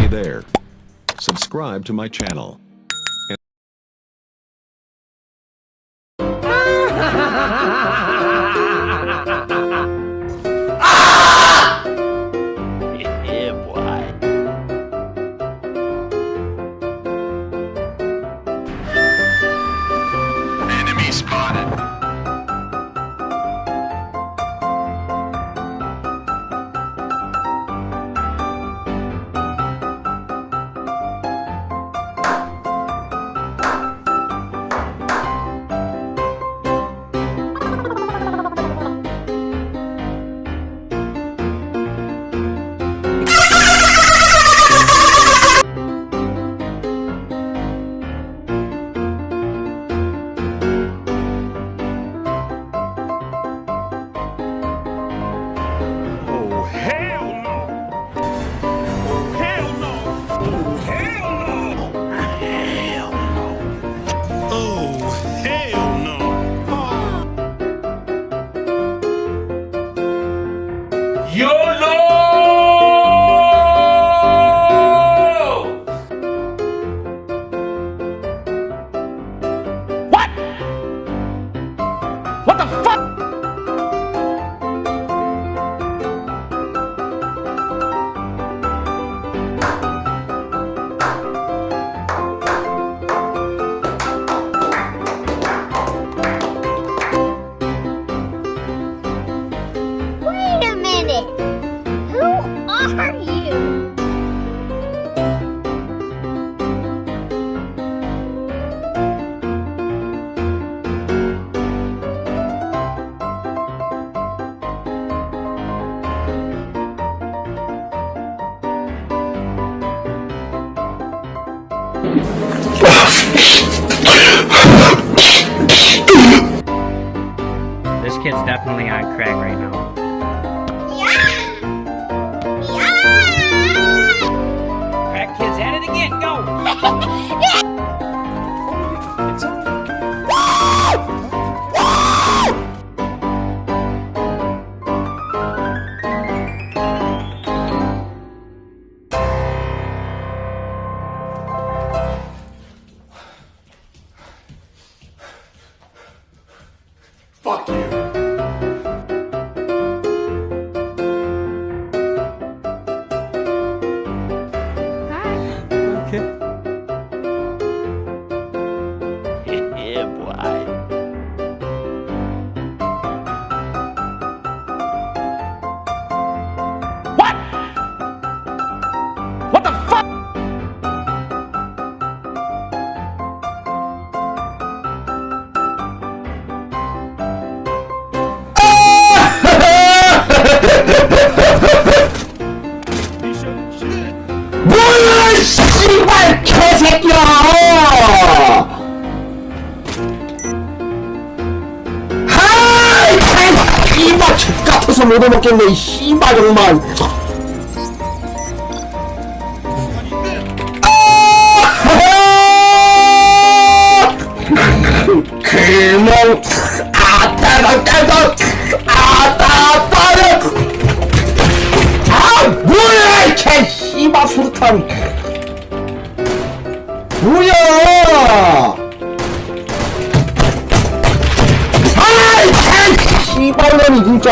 Hey there. Subscribe to my channel. Yeah, boy. Enemy spotted. What the fuck? Wait a minute! Who are you? This kid's definitely on crack right now. Crack kid's at it again, go! It's on. Fuck you. Yeah, boy. What? What the fuck? 뭐야 씨발 개새끼야! 하이 씨발 X같아서 못 얻어먹겠네 이 씨발 정말. 그놈 아따 아 뭐야 이 개 씨발 수류탄 뭐야 아이 개 씨발년이 진짜